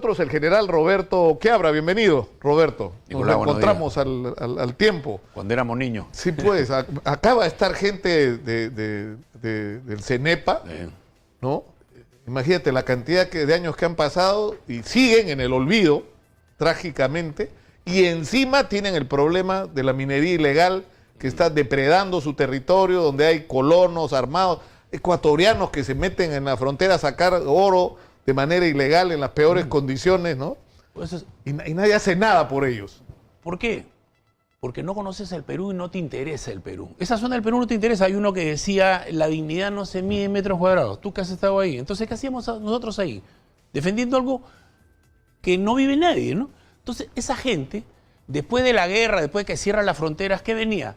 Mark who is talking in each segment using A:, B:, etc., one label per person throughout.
A: nosotros el general Roberto Quiabra. Bienvenido, Roberto. Nos
B: Hola,
A: encontramos al tiempo.
B: Cuando éramos niños.
A: Sí, pues, acaba de estar gente del CENEPA, ¿no? Imagínate la cantidad de años que han pasado y siguen en el olvido, trágicamente, y encima tienen el problema de la minería ilegal que está depredando su territorio, donde hay colonos armados, ecuatorianos que se meten en la frontera a sacar oro de manera ilegal en las peores condiciones, ¿no?
B: Pues
A: y nadie hace nada por ellos.
B: ¿Por qué? Porque no conoces el Perú y no te interesa el Perú. Esa zona del Perú no te interesa. Hay uno que decía, la dignidad no se mide en metros cuadrados. Tú que has estado ahí. Entonces, ¿qué hacíamos nosotros ahí? Defendiendo algo que no vive nadie, ¿no? Entonces, esa gente, después de la guerra, después de que cierran las fronteras, ¿qué venía?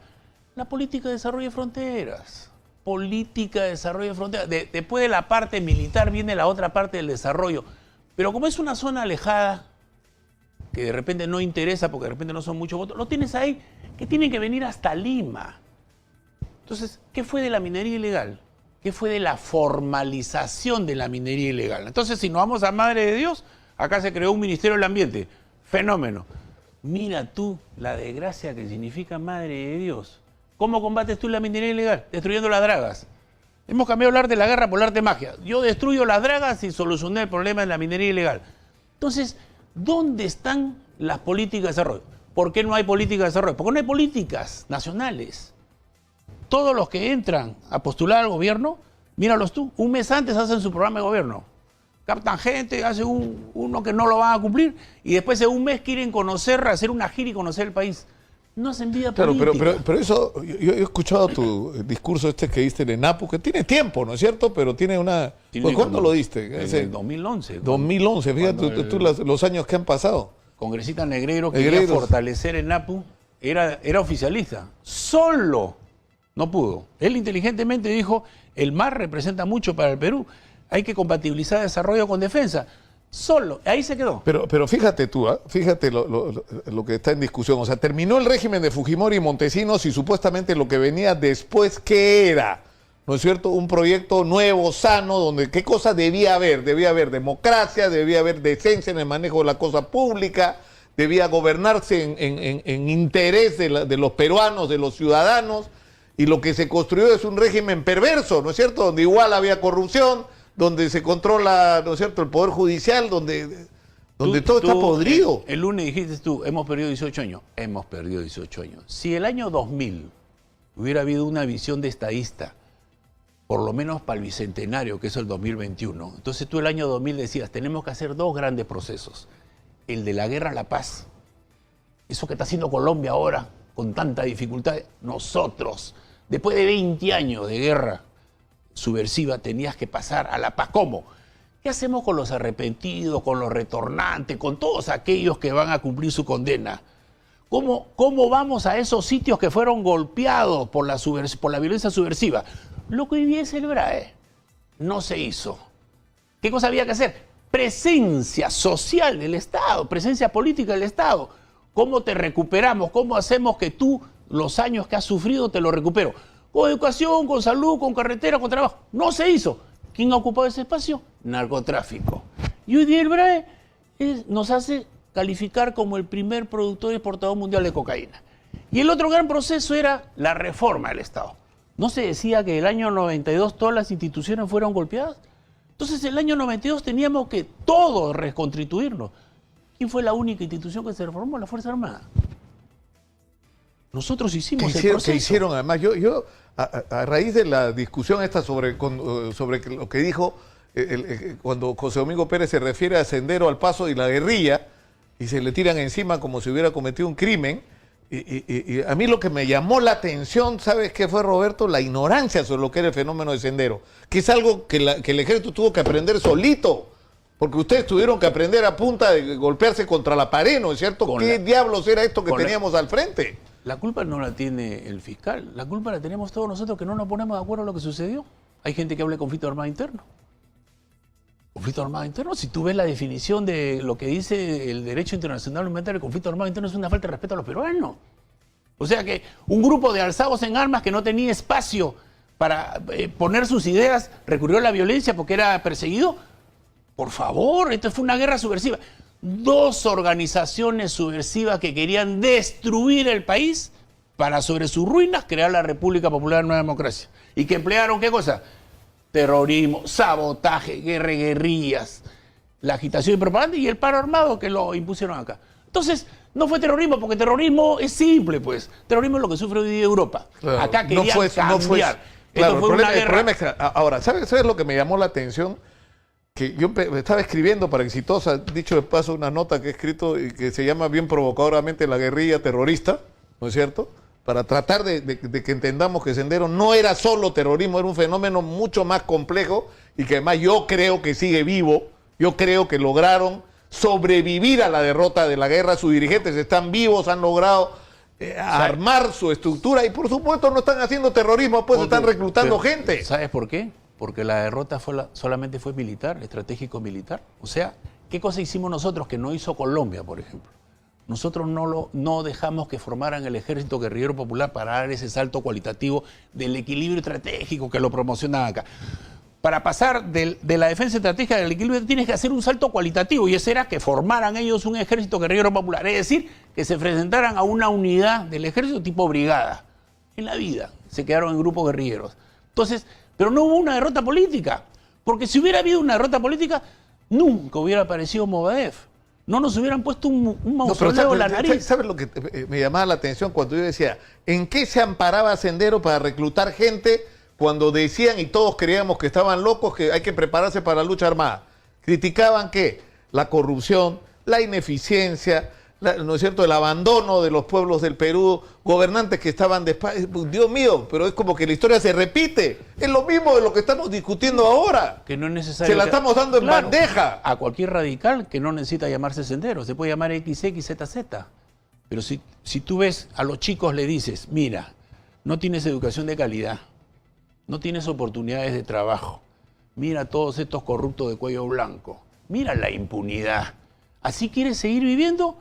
B: La política de desarrollo de fronteras. Política de desarrollo de fronteras. Después de la parte militar viene la otra parte del desarrollo. Pero como es una zona alejada, que de repente no interesa porque de repente no son muchos votos, lo tienes ahí, que tienen que venir hasta Lima. Entonces, ¿qué fue de la minería ilegal? ¿Qué fue de la formalización de la minería ilegal? Entonces, si nos vamos a Madre de Dios, acá se creó un Ministerio del Ambiente. Fenómeno. Mira tú la desgracia que significa Madre de Dios. ¿Cómo combates tú la minería ilegal? Destruyendo las dragas. Hemos cambiado el arte de la guerra por el arte de magia. Yo destruyo las dragas y solucioné el problema de la minería ilegal. Entonces, ¿dónde están las políticas de desarrollo? ¿Por qué no hay políticas de desarrollo? Porque no hay políticas nacionales. Todos los que entran a postular al gobierno, míralos tú, un mes antes hacen su programa de gobierno. Captan gente, hacen uno que no lo van a cumplir y después de un mes quieren conocer, hacer una gira y conocer el país. No hacen vida política.
A: Claro, pero eso, yo he escuchado tu discurso que diste en ENAPU, que tiene tiempo, ¿no es cierto? Pero tiene una... ¿Cuándo lo diste?
B: En el 2011.
A: 2011, fíjate tú los años que han pasado.
B: Congresista Negreiro quería fortalecer ENAPU, era oficialista. Solo no pudo. Él inteligentemente dijo, el mar representa mucho para el Perú, hay que compatibilizar desarrollo con defensa. Solo, ahí se quedó.
A: Pero fíjate tú, fíjate lo que está en discusión. O sea, terminó el régimen de Fujimori y Montesinos y supuestamente lo que venía después, ¿qué era? ¿No es cierto? Un proyecto nuevo, sano, donde ¿qué cosa debía haber? Debía haber democracia, debía haber decencia en el manejo de la cosa pública, debía gobernarse en interés de los peruanos, de los ciudadanos, y lo que se construyó es un régimen perverso, ¿no es cierto? Donde igual había corrupción, donde se controla, ¿no es cierto?, el Poder Judicial, donde todo está podrido.
B: El lunes dijiste tú, hemos perdido 18 años. Hemos perdido 18 años. Si el año 2000 hubiera habido una visión de estadista, por lo menos para el Bicentenario, que es el 2021, entonces tú el año 2000 decías, tenemos que hacer dos grandes procesos. El de la guerra a la paz. Eso que está haciendo Colombia ahora, con tanta dificultad. Nosotros, después de 20 años de guerra subversiva, tenías que pasar a la paz. ¿Cómo? ¿Qué hacemos con los arrepentidos, con los retornantes, con todos aquellos que van a cumplir su condena? ¿Cómo vamos a esos sitios que fueron golpeados por la violencia subversiva? Lo que hoy día es el BRAE. No se hizo. ¿Qué cosa había que hacer? Presencia social del Estado, presencia política del Estado. ¿Cómo te recuperamos? ¿Cómo hacemos que tú, los años que has sufrido, te los recupero? Con educación, con salud, con carretera, con trabajo. No se hizo. ¿Quién ha ocupado ese espacio? Narcotráfico. Y hoy día el BRAE nos hace calificar como el primer productor y exportador mundial de cocaína. Y el otro gran proceso era la reforma del Estado. ¿No se decía que el año 92 todas las instituciones fueron golpeadas? Entonces el año 92 teníamos que todos reconstituirnos. ¿Quién fue la única institución que se reformó? La Fuerza Armada. Nosotros hicimos el proceso.
A: ¿Qué hicieron? Además, yo a raíz de la discusión esta sobre lo que dijo cuando José Domingo Pérez se refiere a Sendero, al Paso y la guerrilla, y se le tiran encima como si hubiera cometido un crimen, y a mí lo que me llamó la atención, ¿sabes qué fue, Roberto? La ignorancia sobre lo que era el fenómeno de Sendero, que es algo que el ejército tuvo que aprender solito. Porque ustedes tuvieron que aprender a punta de golpearse contra la pared, ¿no es cierto? ¿Qué diablos era esto que teníamos al frente?
B: La culpa no la tiene el fiscal, la culpa la tenemos todos nosotros que no nos ponemos de acuerdo en lo que sucedió. Hay gente que habla de conflicto armado interno. ¿Conflicto armado interno? Si tú ves la definición de lo que dice el derecho internacional humanitario, el conflicto armado interno es una falta de respeto a los peruanos. O sea que un grupo de alzados en armas que no tenía espacio para poner sus ideas recurrió a la violencia porque era perseguido. Por favor, esta fue una guerra subversiva. Dos organizaciones subversivas que querían destruir el país para sobre sus ruinas crear la República Popular Nueva Democracia. Y que emplearon, ¿qué cosa? Terrorismo, sabotaje, guerrillas, la agitación y propaganda y el paro armado que lo impusieron acá. Entonces, no fue terrorismo, porque terrorismo es simple, pues. Terrorismo es lo que sufre hoy día Europa.
A: Claro,
B: acá querían cambiar.
A: Claro,
B: Esto fue una guerra.
A: el problema es que, ahora, ¿sabes lo que me llamó la atención? Que yo estaba escribiendo para Exitosa, dicho de paso, una nota que he escrito y que se llama bien provocadoramente La guerrilla terrorista, ¿no es cierto? Para tratar de que entendamos que Sendero no era solo terrorismo, era un fenómeno mucho más complejo y que además yo creo que sigue vivo, yo creo que lograron sobrevivir a la derrota de la guerra, sus dirigentes están vivos, han logrado armar su estructura y por supuesto no están haciendo terrorismo, pues están reclutando gente.
B: ¿Sabes por qué? Porque la derrota solamente fue militar, estratégico militar. O sea, ¿qué cosa hicimos nosotros que no hizo Colombia, por ejemplo? Nosotros no dejamos que formaran el ejército guerrillero popular para dar ese salto cualitativo del equilibrio estratégico que lo promocionan acá. Para pasar de la defensa estratégica del equilibrio tienes que hacer un salto cualitativo y ese era que formaran ellos un ejército guerrillero popular. Es decir, que se presentaran a una unidad del ejército tipo brigada. En la vida se quedaron en grupos guerrilleros. Entonces, pero no hubo una derrota política. Porque si hubiera habido una derrota política, nunca hubiera aparecido Movadef. No nos hubieran puesto un mausoleo en la nariz.
A: ¿Sabes lo que me llamaba la atención cuando yo decía, ¿en qué se amparaba Sendero para reclutar gente cuando decían y todos creíamos que estaban locos, que hay que prepararse para la lucha armada? Criticaban ¿qué? La corrupción, la ineficiencia, ¿no es cierto?, el abandono de los pueblos del Perú, gobernantes que estaban de espaldas. Dios mío, pero es como que la historia se repite. Es lo mismo de lo que estamos discutiendo ahora.
B: Que no es necesario.
A: Se la estamos dando en bandeja.
B: A cualquier radical que no necesita llamarse Sendero, se puede llamar XXZZ. Pero si tú ves a los chicos, le dices, mira, no tienes educación de calidad, no tienes oportunidades de trabajo, mira a todos estos corruptos de cuello blanco, mira la impunidad. ¿Así quieres seguir viviendo?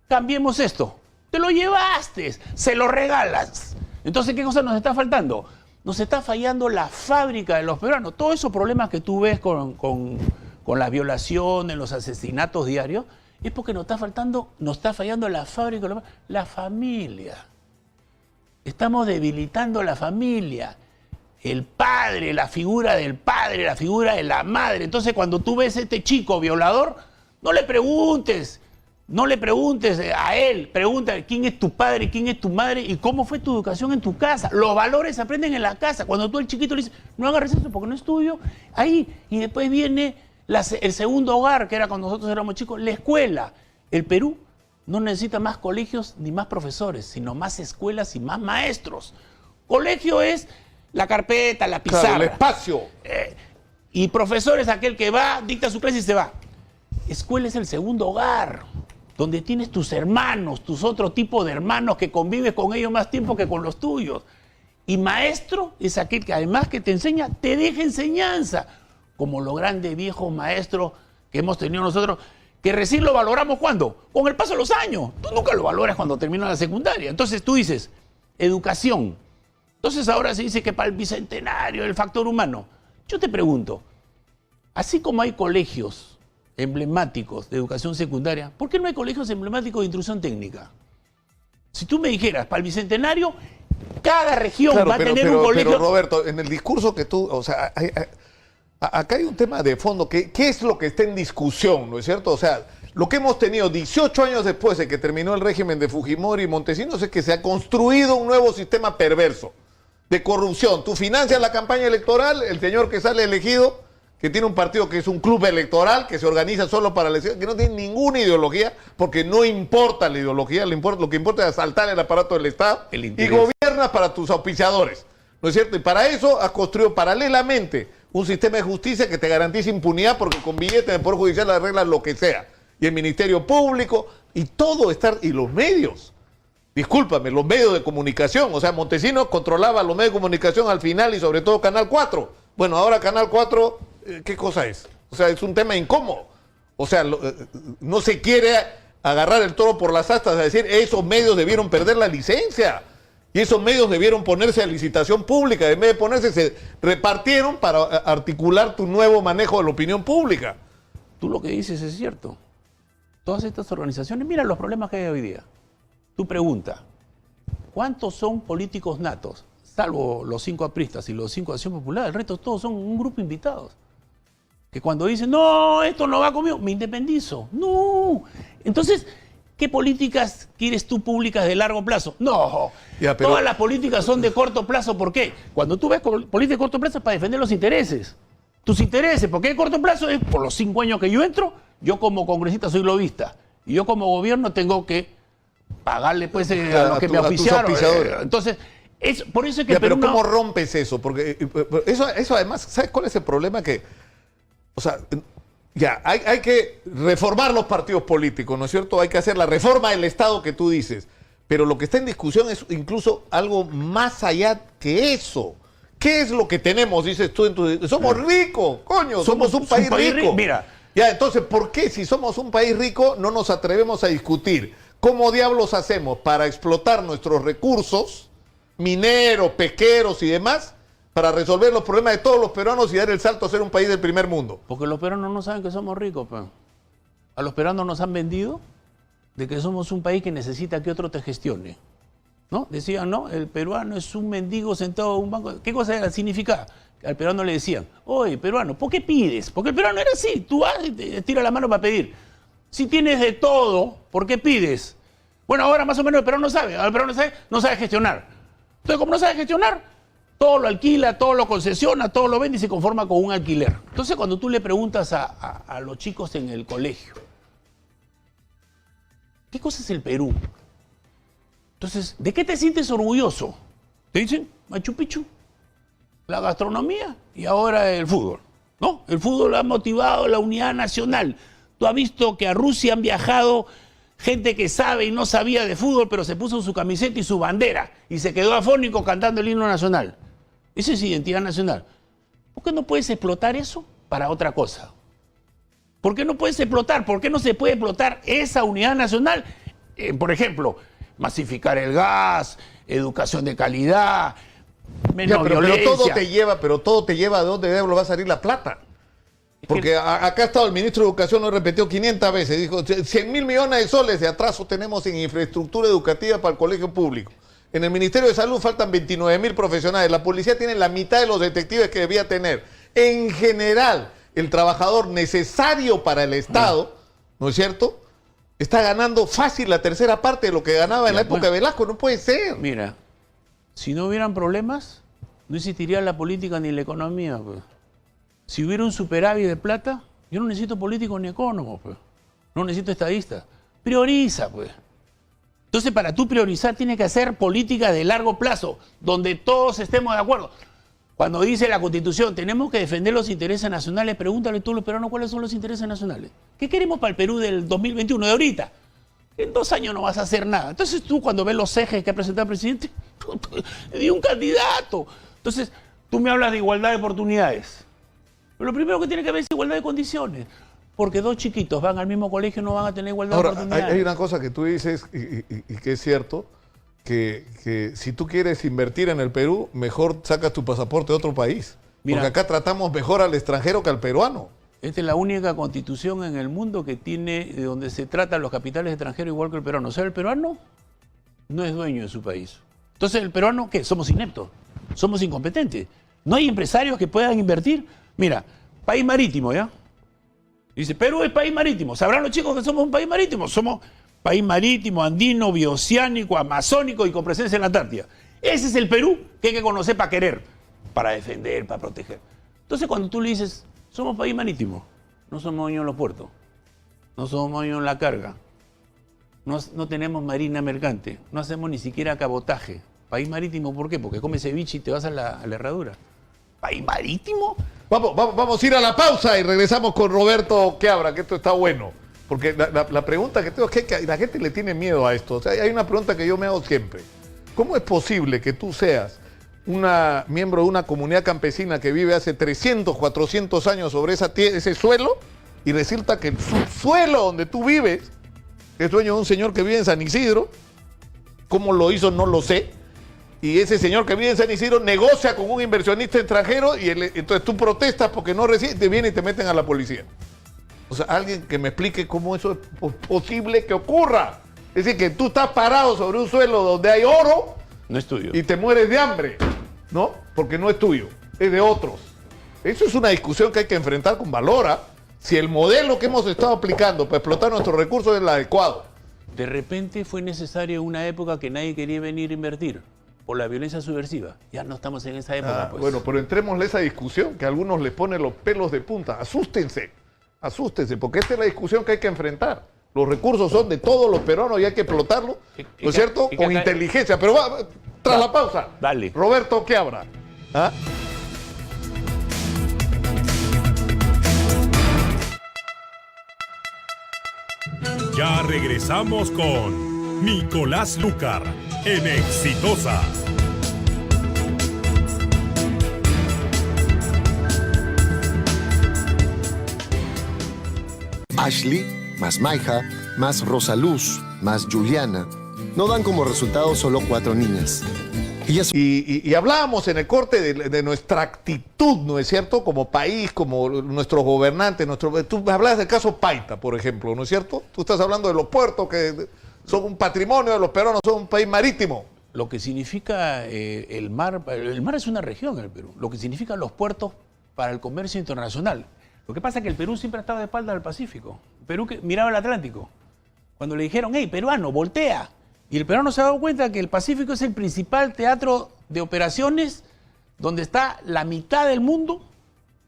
B: Cambiemos esto. Te lo llevaste, se lo regalas. Entonces, ¿qué cosa nos está faltando? Nos está fallando la fábrica de los peruanos. Todos esos problemas que tú ves con las violaciones, los asesinatos diarios, es porque nos está fallando la fábrica de los peruanos, la familia. Estamos debilitando la familia. El padre, la figura del padre, la figura de la madre. Entonces, cuando tú ves a este chico violador, no le preguntes a él, pregúntale quién es tu padre, quién es tu madre y cómo fue tu educación en tu casa. Los valores se aprenden en la casa. Cuando tú al chiquito le dices, no agarres eso porque no es tuyo, ahí. Y después viene el segundo hogar, que era cuando nosotros éramos chicos, la escuela. El Perú no necesita más colegios ni más profesores, sino más escuelas y más maestros. Colegio es la carpeta, la pizarra.
A: Claro, el espacio.
B: Y profesor es aquel que va, dicta su clase y se va. Escuela es el segundo hogar, donde tienes tus hermanos, tus otro tipo de hermanos que convives con ellos más tiempo que con los tuyos. Y maestro es aquel que además que te enseña, te deja enseñanza, como los grandes viejos maestros que hemos tenido nosotros, que recién lo valoramos ¿cuándo? Con el paso de los años. Tú nunca lo valoras cuando termina la secundaria. Entonces tú dices, educación. Entonces ahora se dice que para el bicentenario, el factor humano. Yo te pregunto, así como hay colegios emblemáticos de educación secundaria, ¿por qué no hay colegios emblemáticos de instrucción técnica? Si tú me dijeras, para el bicentenario, cada región va a tener un colegio.
A: Pero Roberto, en el discurso que tú, o sea, acá hay un tema de fondo, ¿qué es lo que está en discusión, no es cierto? O sea, lo que hemos tenido 18 años después de que terminó el régimen de Fujimori y Montesinos es que se ha construido un nuevo sistema perverso de corrupción. Tú financias la campaña electoral, el señor que sale elegido, que tiene un partido que es un club electoral, que se organiza solo para elecciones, que no tiene ninguna ideología, porque no importa la ideología, lo que importa es asaltar el aparato del Estado y gobiernas para tus auspiciadores, ¿no es cierto? Y para eso has construido paralelamente un sistema de justicia que te garantiza impunidad, porque con billetes del Poder Judicial arreglas lo que sea, y el Ministerio Público, y todo y los medios. Discúlpame, los medios de comunicación, o sea, Montesinos controlaba los medios de comunicación al final y sobre todo Canal 4. Bueno, ahora Canal 4, ¿qué cosa es? O sea, es un tema incómodo. O sea, no se quiere agarrar el toro por las astas a decir, esos medios debieron perder la licencia y esos medios debieron ponerse a licitación pública. En vez de ponerse, se repartieron para articular tu nuevo manejo de la opinión pública.
B: tú lo que dices es cierto. Todas estas organizaciones, mira los problemas que hay hoy día. Tu pregunta, ¿cuántos son políticos natos? Salvo los 5 apristas y los 5 de Acción Popular, el resto todos son un grupo invitados. Que cuando dicen, no, esto no va conmigo, me independizo. No. Entonces, ¿qué políticas quieres tú públicas de largo plazo? No. Ya, pero... Todas las políticas son de corto plazo. ¿Por qué? Cuando tú ves políticas de corto plazo es para defender los intereses. Tus intereses. ¿Por qué de corto plazo? Es por los 5 años que yo entro, yo como congresista soy lobista. Y yo como gobierno tengo que pagarle pues, a los que me auspiciaron. Entonces... por eso es que
A: ya, pero ¿cómo rompes eso? Porque eso además, ¿sabes cuál es el problema? Que, o sea, ya, hay que reformar los partidos políticos, ¿no es cierto? Hay que hacer la reforma del Estado que tú dices. Pero lo que está en discusión es incluso algo más allá que eso. ¿Qué es lo que tenemos, dices tú? Somos ricos, coño, somos un país rico.
B: Mira.
A: Ya, entonces, ¿por qué si somos un país rico no nos atrevemos a discutir cómo diablos hacemos para explotar nuestros recursos mineros, pesqueros y demás, para resolver los problemas de todos los peruanos y dar el salto a ser un país del primer mundo?
B: Porque los peruanos no saben que somos ricos, pues. A los peruanos nos han vendido de que somos un país que necesita que otro te gestione. ¿No? Decían, no, el peruano es un mendigo sentado en un banco. ¿Qué cosa significa? Al peruano le decían, oye, peruano, ¿por qué pides? Porque el peruano era así, tú vas y te tira la mano para pedir. Si tienes de todo, ¿por qué pides? Bueno, ahora más o menos el peruano sabe, el peruano no sabe gestionar. Entonces, como no sabe gestionar, todo lo alquila, todo lo concesiona, todo lo vende y se conforma con un alquiler. Entonces, cuando tú le preguntas a los chicos en el colegio, ¿qué cosa es el Perú? Entonces, ¿de qué te sientes orgulloso? Te dicen Machu Picchu, la gastronomía y ahora el fútbol. ¿No? El fútbol ha motivado la unidad nacional. Tú has visto que a Rusia han viajado gente que sabe y no sabía de fútbol, pero se puso su camiseta y su bandera y se quedó afónico cantando el himno nacional. Esa es identidad nacional. ¿Por qué no puedes explotar eso para otra cosa? ¿Por qué no puedes explotar? ¿Por qué no se puede explotar esa unidad nacional? Por ejemplo, masificar el gas, educación de calidad, menos violencia.
A: Pero todo te lleva a dónde va a salir la plata. Porque acá ha estado el ministro de Educación, lo repetió 500 veces, dijo 100.000 millones de soles de atraso tenemos en infraestructura educativa para el colegio público. En el Ministerio de Salud faltan 29.000 profesionales, la policía tiene la mitad de los detectives que debía tener. En general, el trabajador necesario para el Estado, ¿no es cierto?, está ganando fácil la tercera parte de lo que ganaba en la época de Velasco, no puede ser.
B: Mira, si no hubieran problemas, no existiría la política ni la economía, pues. Si hubiera un superávit de plata, yo no necesito políticos ni ecónomos, pues. No necesito estadistas. Prioriza, pues. Entonces, para tú priorizar, tienes que hacer política de largo plazo, donde todos estemos de acuerdo. Cuando dice la Constitución, tenemos que defender los intereses nacionales, pregúntale tú a los peruanos cuáles son los intereses nacionales. ¿Qué queremos para el Perú del 2021, de ahorita? En 2 años no vas a hacer nada. Entonces tú, cuando ves los ejes que ha presentado el presidente, le di un candidato. Entonces, tú me hablas de igualdad de oportunidades. Pero lo primero que tiene que haber es igualdad de condiciones. Porque 2 chiquitos van al mismo colegio y no van a tener igualdad de oportunidades.
A: Hay una cosa que tú dices y que es cierto, que si tú quieres invertir en el Perú, mejor sacas tu pasaporte de otro país. Mira, porque acá tratamos mejor al extranjero que al peruano.
B: Esta es la única constitución en el mundo que tiene, de donde se tratan los capitales extranjeros igual que el peruano. O sea, el peruano no es dueño de su país. Entonces, ¿el peruano qué? Somos ineptos, somos incompetentes. No hay empresarios que puedan invertir. Mira, país marítimo, ¿ya? Dice, Perú es país marítimo. ¿Sabrán los chicos que somos un país marítimo? Somos país marítimo, andino, bioceánico, amazónico y con presencia en la Antártida. Ese es el Perú que hay que conocer para querer, para defender, para proteger. Entonces, cuando tú le dices, somos país marítimo, no somos dueños en los puertos, no somos dueños en la carga, no tenemos marina mercante, no hacemos ni siquiera cabotaje. País marítimo, ¿por qué? Porque comes ceviche y te vas a la herradura. ¿País marítimo?
A: Vamos a ir a la pausa y regresamos con Roberto Quiabra, que esto está bueno. Porque la pregunta que tengo es que la gente le tiene miedo a esto. O sea, hay una pregunta que yo me hago siempre. ¿Cómo es posible que tú seas miembro de una comunidad campesina que vive hace 300, 400 años sobre ese suelo y resulta que el subsuelo donde tú vives es dueño de un señor que vive en San Isidro? ¿Cómo lo hizo? No lo sé. Y ese señor que vive en San Isidro negocia con un inversionista extranjero y entonces tú protestas porque no recibes, te vienen y te meten a la policía. O sea, alguien que me explique cómo eso es posible que ocurra. Es decir, que tú estás parado sobre un suelo donde hay oro
B: No es tuyo.
A: y te mueres de hambre, ¿no? Porque no es tuyo, es de otros. Eso es una discusión que hay que enfrentar con valor. ¿Ah? Si el modelo que hemos estado aplicando para explotar nuestros recursos es el adecuado.
B: De repente fue necesario una época que nadie quería venir a invertir por la violencia subversiva. Ya no estamos en esa época, pues.
A: Bueno, pero entrémosle a esa discusión que a algunos les pone los pelos de punta. Asústense, porque esta es la discusión que hay que enfrentar. Los recursos son de todos los peruanos y hay que explotarlos, ¿no es cierto? Con inteligencia. Pero tras la pausa,
B: dale.
A: Roberto, ¿qué habrá? ¿Ah?
C: Ya regresamos con Nicolás Lucar en Exitosa.
D: Ashley, más Maija, más Rosaluz, más Juliana, no dan como resultado solo 4 niñas.
A: Y hablábamos en el corte de nuestra actitud, ¿no es cierto? Como país, como nuestros gobernantes. Tú hablabas del caso Paita, por ejemplo, ¿no es cierto? Tú estás hablando de los puertos que son un patrimonio de los peruanos, son un país marítimo.
B: Lo que significa el mar es una región en el Perú. Lo que significan los puertos para el comercio internacional. Lo que pasa es que el Perú siempre ha estado de espalda al Pacífico. El Perú que miraba el Atlántico. Cuando le dijeron, hey, peruano, voltea. Y el peruano se ha dado cuenta que el Pacífico es el principal teatro de operaciones donde está la mitad del mundo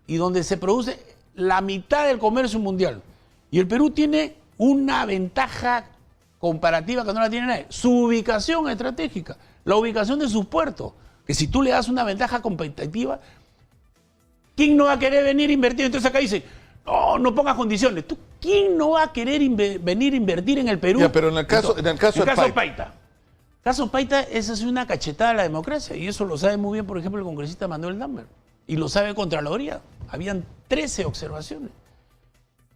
B: y donde se produce la mitad del comercio mundial. Y el Perú tiene una ventaja comparativa que no la tiene nadie. Su ubicación estratégica, la ubicación de sus puertos. Que si tú le das una ventaja competitiva, ¿quién no va a querer venir a invertir? Entonces acá dice, no pongas condiciones. ¿Quién no va a querer venir a invertir en el Perú?
A: Ya, pero en el caso
B: Paita. Caso Paita, esa es una cachetada a la democracia. Y eso lo sabe muy bien, por ejemplo, el congresista Manuel Dammer. Y lo sabe Contraloría. Habían 13 observaciones.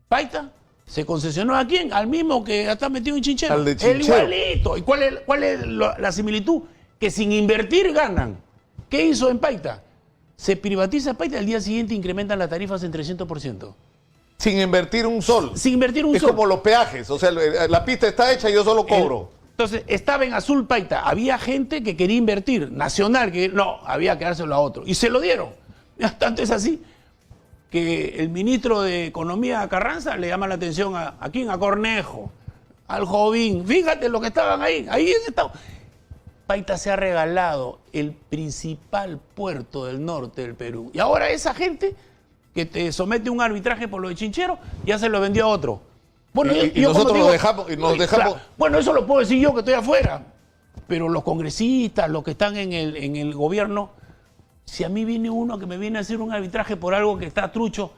B: Paita se concesionó ¿a quién? Al mismo que está metido en Chinchero.
A: Al de Chinchero.
B: El igualito. ¿Y cuál es la similitud? Que sin invertir ganan. ¿Qué hizo en Paita? Se privatiza Paita y al día siguiente incrementan las tarifas en 300%.
A: Sin invertir un sol.
B: Sin invertir un
A: sol. Es como los peajes, o sea, la pista está hecha y yo solo cobro.
B: Entonces, estaba en azul Paita. Había gente que quería invertir, nacional, que no, había que dárselo a otro. Y se lo dieron. Tanto es así que el ministro de Economía, Carranza, le llama la atención a quién, a Cornejo, al Jovín. Fíjate lo que estaban ahí. Ahí estaban. Paita se ha regalado el principal puerto del norte del Perú. Y ahora esa gente que te somete a un arbitraje por lo de Chinchero, ya se lo vendió a otro. Bueno,
A: y nosotros lo dejamos.
B: Claro, bueno, eso lo puedo decir yo que estoy afuera. Pero los congresistas, los que están en el gobierno, si a mí viene uno que me viene a hacer un arbitraje por algo que está trucho,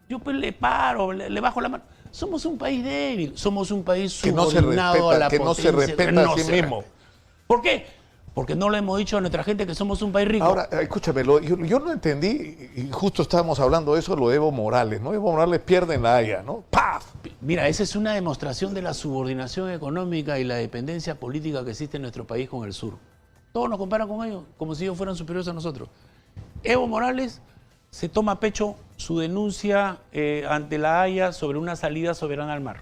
B: yo pues le paro, le bajo la mano. Somos un país débil, somos un país subordinado a la potencia.
A: Que no se respeta a sí mismo.
B: ¿Por qué? Porque no le hemos dicho a nuestra gente que somos un país rico.
A: Ahora, escúchame, yo no entendí, y justo estábamos hablando de eso, lo de Evo Morales, ¿no? Evo Morales pierde en La Haya, ¿no? ¡Paf!
B: Mira, esa es una demostración de la subordinación económica y la dependencia política que existe en nuestro país con el sur. Todos nos comparan con ellos, como si ellos fueran superiores a nosotros. Evo Morales se toma a pecho su denuncia ante La Haya sobre una salida soberana al mar.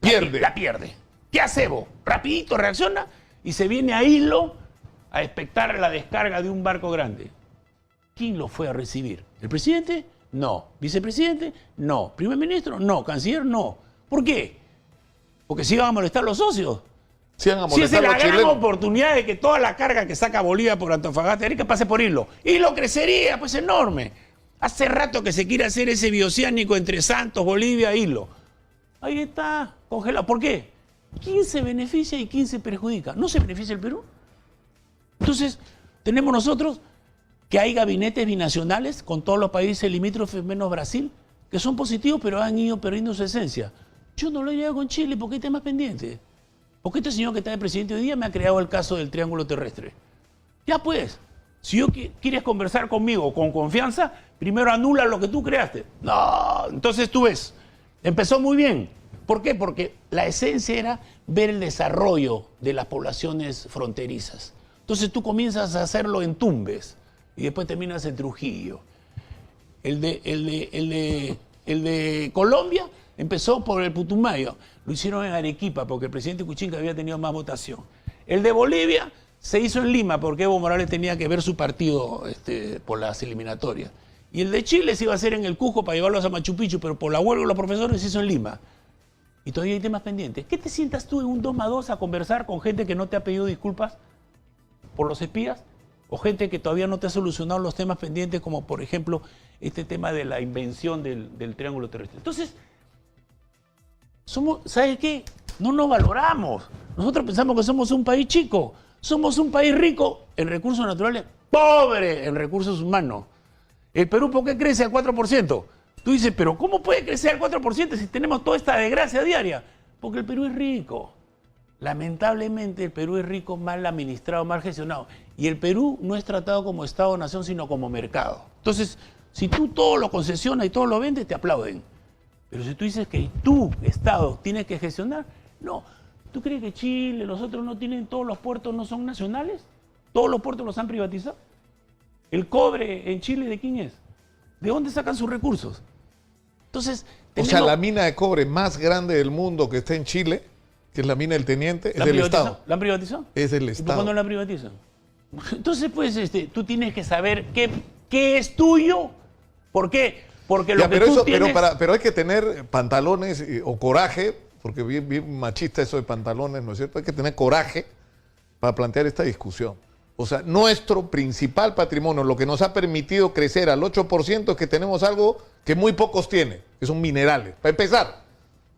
A: Pierde.
B: La pierde. ¿Qué hace Evo? Rapidito reacciona y se viene a Hilo a expectar la descarga de un barco grande. ¿Quién lo fue a recibir? ¿El presidente? No. ¿Vicepresidente? No. ¿Primer ministro? No. ¿Canciller? No. ¿Por qué? Porque si iban a molestar los socios.
A: Si esa
B: es la gran oportunidad de que toda la carga que saca Bolivia por Antofagasta Arica pase por Hilo. Hilo crecería, pues enorme. Hace rato que se quiere hacer ese bioceánico entre Santos, Bolivia e Hilo. Ahí está, congelado. ¿Por qué? ¿Quién se beneficia y quién se perjudica? ¿No se beneficia el Perú? Entonces, tenemos nosotros que hay gabinetes binacionales con todos los países limítrofes menos Brasil, que son positivos, pero han ido perdiendo su esencia. Yo no lo he llegado con Chile porque hay temas pendientes. Porque este señor que está de presidente hoy día me ha creado el caso del triángulo terrestre. Ya pues, si quieres conversar conmigo con confianza, primero anula lo que tú creaste. No, entonces tú ves, empezó muy bien. ¿Por qué? Porque la esencia era ver el desarrollo de las poblaciones fronterizas. Entonces tú comienzas a hacerlo en Tumbes y después terminas en Trujillo. El de Colombia Empezó por el Putumayo, lo hicieron en Arequipa porque el presidente Kuczynka había tenido más votación. El de Bolivia se hizo en Lima porque Evo Morales tenía que ver su partido por las eliminatorias. Y el de Chile se iba a hacer en el Cusco para llevarlos a Machu Picchu, pero por la huelga de los profesores se hizo en Lima. Y todavía hay temas pendientes. ¿Qué te sientas tú en un 2+2 a conversar con gente que no te ha pedido disculpas por los espías? O gente que todavía no te ha solucionado los temas pendientes, como por ejemplo este tema de la invención del triángulo terrestre. Entonces, ¿sabes qué? No nos valoramos. Nosotros pensamos que somos un país chico. Somos un país rico en recursos naturales, pobre en recursos humanos. El Perú, ¿por qué crece al 4%? Tú dices, pero ¿cómo puede crecer al 4% si tenemos toda esta desgracia diaria? Porque el Perú es rico. Lamentablemente el Perú es rico, mal administrado, mal gestionado. Y el Perú no es tratado como Estado-nación, sino como mercado. Entonces, si tú todo lo concesionas y todo lo vendes, te aplauden. Pero si tú dices que tú, Estado, tienes que gestionar, no. ¿Tú crees que Chile, los otros no tienen, todos los puertos no son nacionales? ¿Todos los puertos los han privatizado? ¿El cobre en Chile de quién es? ¿De dónde sacan sus recursos? Entonces,
A: o sea, la mina de cobre más grande del mundo que está en Chile, que es la mina del Teniente, es del Estado.
B: ¿La han privatizado?
A: Es del
B: ¿Y por
A: Estado.
B: cuándo la privatizan? Entonces, pues, tú tienes que saber qué es tuyo. ¿Por qué? Porque lo que tú tienes...
A: Pero hay que tener pantalones o coraje, porque bien machista eso de pantalones, ¿no es cierto? Hay que tener coraje para plantear esta discusión. O sea, nuestro principal patrimonio, lo que nos ha permitido crecer al 8%, es que tenemos algo que muy pocos tienen, que son minerales. Para empezar,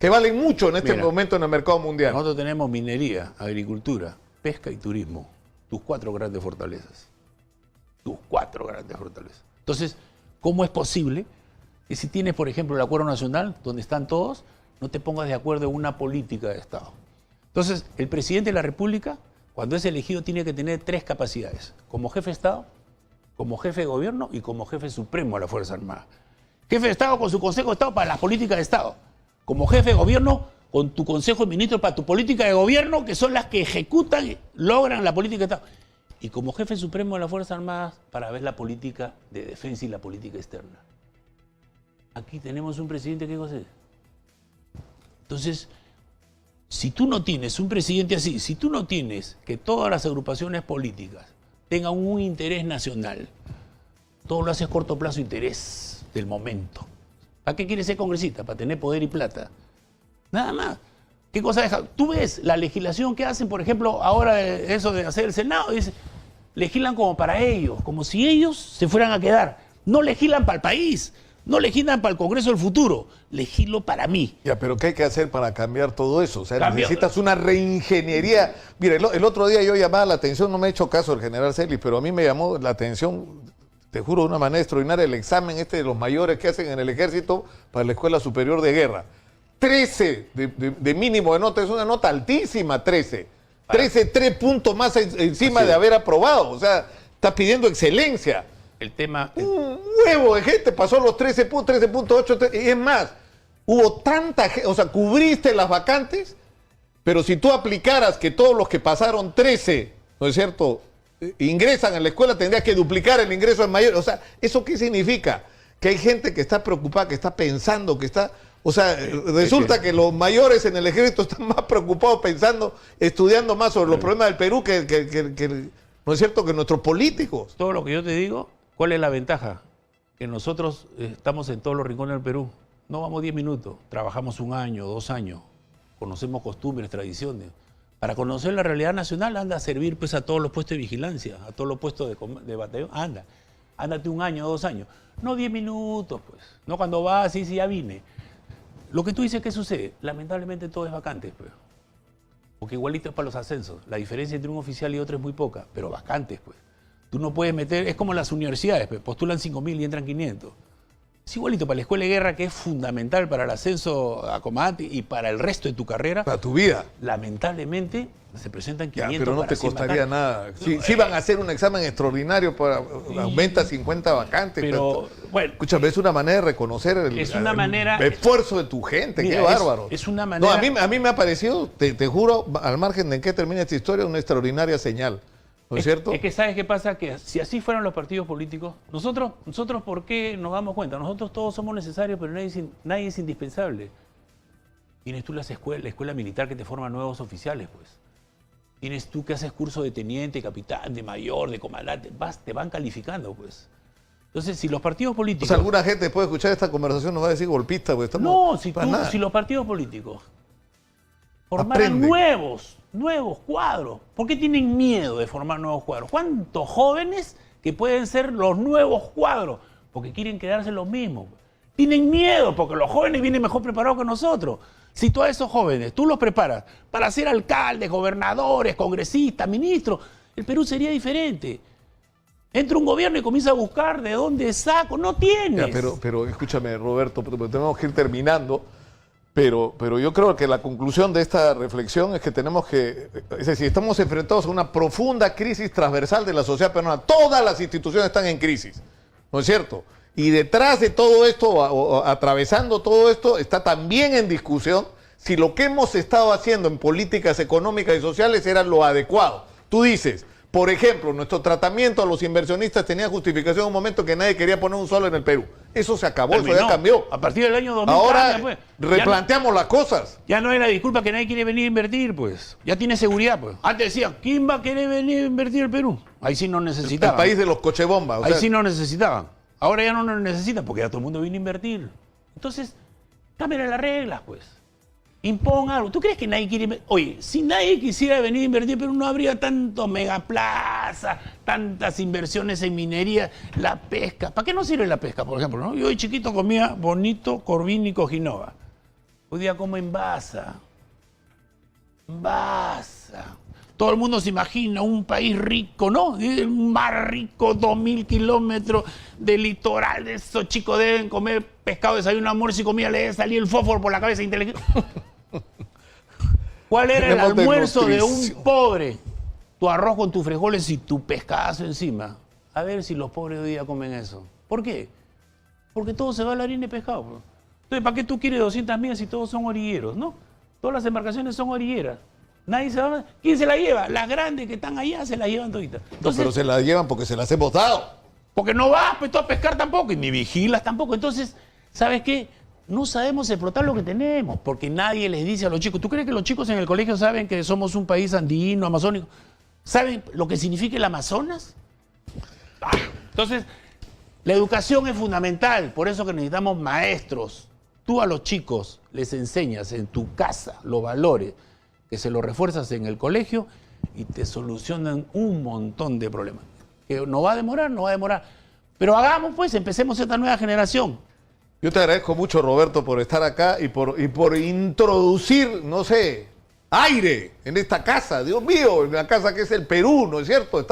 A: que valen mucho en este momento en el mercado mundial.
B: Nosotros tenemos minería, agricultura, pesca y turismo. Tus 4 grandes fortalezas. Tus 4 grandes fortalezas. Entonces, ¿cómo es posible que si tienes, por ejemplo, el Acuerdo Nacional, donde están todos, no te pongas de acuerdo en una política de Estado? Entonces, el presidente de la República, cuando es elegido, tiene que tener 3 capacidades: como jefe de Estado, como jefe de gobierno y como jefe supremo de la Fuerza Armada. Jefe de Estado con su Consejo de Estado para las políticas de Estado. Como jefe de gobierno con tu Consejo de Ministros para tu política de gobierno, que son las que ejecutan, logran la política de Estado. Y como jefe supremo de las Fuerzas Armadas para ver la política de defensa y la política externa. Aquí tenemos un presidente que hace. Entonces, si tú no tienes un presidente así, si tú no tienes que todas las agrupaciones políticas tengan un interés nacional, todo lo haces corto plazo, interés del momento. ¿Para qué quieres ser congresista? Para tener poder y plata. Nada más. ¿Qué cosa deja? Tú ves la legislación que hacen, por ejemplo, ahora eso de hacer el Senado, dice, legislan como para ellos, como si ellos se fueran a quedar. No legislan para el país, no legislan para el Congreso del futuro, legilo para mí.
A: Ya, pero ¿qué hay que hacer para cambiar todo eso? O sea, necesitas una reingeniería. Mira, el otro día yo llamaba la atención, no me he hecho caso del general Celis, pero a mí me llamó la atención, te juro, de una manera extraordinaria, el examen de los mayores que hacen en el ejército para la Escuela Superior de Guerra. 13 de mínimo de nota, es una nota altísima, 13. 13, 3 puntos más encima de haber aprobado. O sea, está pidiendo excelencia.
B: El tema...
A: Un huevo de gente pasó los 13.8, y es más, hubo tanta gente, o sea, cubriste las vacantes, pero si tú aplicaras que todos los que pasaron 13, ¿no es cierto?, ingresan a la escuela, tendrías que duplicar el ingreso al mayor. O sea, ¿eso qué significa? Que hay gente que está preocupada, que está pensando, que está... O sea, resulta que los mayores en el ejército están más preocupados pensando, estudiando más sobre los problemas del Perú que ¿no es cierto?, que nuestros políticos.
B: Todo lo que yo te digo, ¿cuál es la ventaja? Que nosotros estamos en todos los rincones del Perú. No vamos 10 minutos, trabajamos 1 año, 2 años, conocemos costumbres, tradiciones. Para conocer la realidad nacional, anda a servir pues a todos los puestos de vigilancia, a todos los puestos de batallón, ándate 1 año, 2 años. No 10 minutos, pues. No cuando vas, sí, ya vine. Lo que tú dices, ¿qué sucede? Lamentablemente todo es vacante, pues. Porque igualito es para los ascensos. La diferencia entre un oficial y otro es muy poca, pero vacantes, pues. Tú no puedes meter, es como las universidades, pues, postulan 5.000 y entran 500. Es igualito para la escuela de guerra, que es fundamental para el ascenso a comandante y para el resto de tu carrera.
A: Para tu vida.
B: Lamentablemente se presentan 500.
A: Ya, pero no te costaría nada. Si van a hacer un examen extraordinario para aumenta 50 vacantes.
B: Pero, bueno.
A: Escúchame, es una manera de reconocer el esfuerzo de tu gente. Mira, qué bárbaro.
B: Es una manera...
A: No, a mí me ha parecido, te juro, al margen de en qué termina esta historia, una extraordinaria señal. ¿No es cierto?
B: Es que ¿sabes qué pasa? Que si así fueran los partidos políticos, nosotros ¿por qué nos damos cuenta? Nosotros todos somos necesarios, pero nadie es indispensable. Tienes tú la escuela militar que te forma nuevos oficiales, pues. Tienes tú que haces curso de teniente, capitán, de mayor, de comandante. Te van calificando, pues. Entonces, si los partidos políticos...
A: O sea, alguna gente después de escuchar esta conversación nos va a decir golpista, pues estamos...
B: No,
A: para
B: si los partidos políticos formaran
A: Aprende.
B: nuevos cuadros, ¿por qué tienen miedo de formar nuevos cuadros? ¿Cuántos jóvenes que pueden ser los nuevos cuadros? Porque quieren quedarse los mismos. Tienen miedo porque los jóvenes vienen mejor preparados que nosotros. Si tú a esos jóvenes, tú los preparas para ser alcaldes, gobernadores, congresistas, ministros, el Perú sería diferente. Entra un gobierno y comienza a buscar de dónde saco. No tienes.
A: Ya, pero escúchame, Roberto, tenemos que ir terminando. Pero yo creo que la conclusión de esta reflexión es que tenemos que... Es decir, estamos enfrentados a una profunda crisis transversal de la sociedad peruana. Todas las instituciones están en crisis, ¿no es cierto? Y detrás de todo esto, o atravesando todo esto, está también en discusión si lo que hemos estado haciendo en políticas económicas y sociales era lo adecuado. Tú dices, por ejemplo, nuestro tratamiento a los inversionistas tenía justificación en un momento que nadie quería poner un sol en el Perú. Eso se acabó,
B: Terminó.
A: eso ya cambió.
B: A partir del año 2000
A: Ahora
B: cambia, pues.
A: replanteamos las cosas.
B: Ya no hay la disculpa que nadie quiere venir a invertir, pues. Ya tiene seguridad, pues. Antes decían, ¿quién va a querer venir a invertir el Perú? Ahí sí no necesitaban.
A: El país de los cochebombas.
B: Ahí sí no necesitaban. Ahora ya no lo necesitan porque ya todo el mundo viene a invertir. Entonces, cámbiale las reglas, pues. Impon algo. ¿Tú crees que nadie quiere invertir? Oye, si nadie quisiera venir a invertir, pero no habría tanto megaplaza, tantas inversiones en minería, la pesca. ¿Para qué no sirve la pesca, por ejemplo? ¿No? Yo de chiquito comía bonito, corvín y cojinova. Hoy día como en Baza. Todo el mundo se imagina un país rico, ¿no? Un mar rico, 2000 kilómetros de litoral. De esos chicos deben comer pescado, desayuno, almuerzo y comida. Le debe salir el fósforo por la cabeza inteligente. ¿Cuál era el
A: Tenemos
B: almuerzo de un
A: desnutrición.
B: pobre? Tu arroz con tus frijoles y tu pescadazo encima. A ver si los pobres hoy día comen eso. ¿Por qué? Porque todo se va a la harina de pescado. Pues. Entonces, ¿para qué tú quieres 200 millas si todos son orilleros, no? Todas las embarcaciones son orilleras. Nadie se va. ¿Quién se la lleva? Las grandes que están allá se las llevan toditas.
A: No, pero se la llevan porque se las hemos dado.
B: Porque no vas pues, tú a pescar tampoco y ni vigilas tampoco. Entonces, ¿sabes qué? No sabemos explotar lo que tenemos porque nadie les dice a los chicos. ¿Tú crees que los chicos en el colegio saben que somos un país andino, amazónico? ¿Saben lo que significa el Amazonas? Entonces, la educación es fundamental. Por eso que necesitamos maestros. Tú a los chicos les enseñas en tu casa los valores que se los refuerzas en el colegio y te solucionan un montón de problemas. Que no va a demorar. Pero hagamos pues, empecemos esta nueva generación.
A: Yo te agradezco mucho, Roberto, por estar acá y por introducir, no sé, aire en esta casa. Dios mío, en la casa que es el Perú, ¿no es cierto?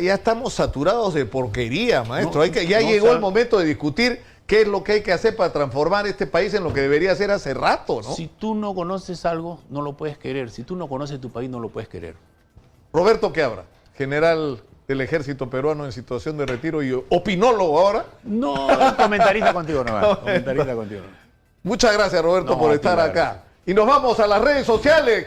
A: Ya estamos saturados de porquería, maestro. Ya llegó el momento de discutir qué es lo que hay que hacer para transformar este país en lo que debería ser hace rato, ¿no?
B: Si tú no conoces algo, no lo puedes querer. Si tú no conoces tu país, no lo puedes querer.
A: Roberto Queabra, general del ejército peruano en situación de retiro y opinólogo ahora.
B: No, comentarista contigo nomás. Comentarista contigo.
A: Muchas gracias, Roberto,
B: No,
A: por
B: a ti,
A: estar
B: la
A: acá.
B: verdad.
A: Y nos vamos a las redes sociales.